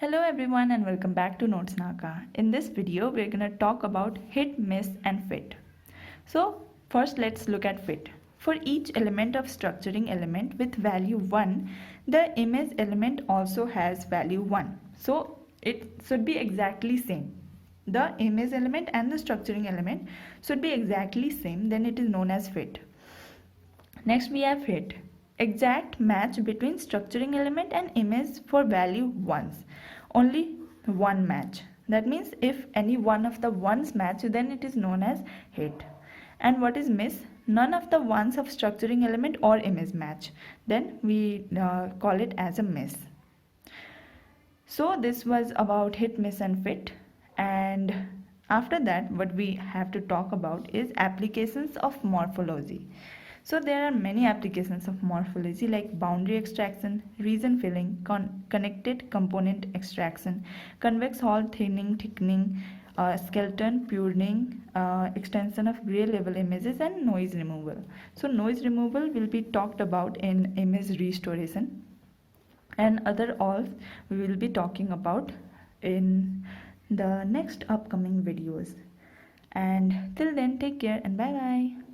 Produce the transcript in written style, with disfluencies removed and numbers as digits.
Hello everyone and welcome back to NotesNaka. In this video, we're going to talk about hit, miss and fit. So first let's look at fit. For each element of structuring element with value 1, the image element also has value 1. So it should be exactly same. The image element and the structuring element should be exactly same, then it is known as fit. Next we have hit. Exact match between structuring element and image for value 1s. Only one match. That means if any one of the ones match, then it is known as hit. And what is miss? None of the ones of structuring element or image match. Then we call it as a miss. So this was about hit, miss and fit. And after that, what we have to talk about is applications of morphology. So there are many applications of morphology like boundary extraction, region filling, connected component extraction, convex hull thinning, thickening, skeleton pruning, extension of gray level images and noise removal. So noise removal will be talked about in image restoration, and other all we will be talking about in the next upcoming videos. And till then, take care and bye bye.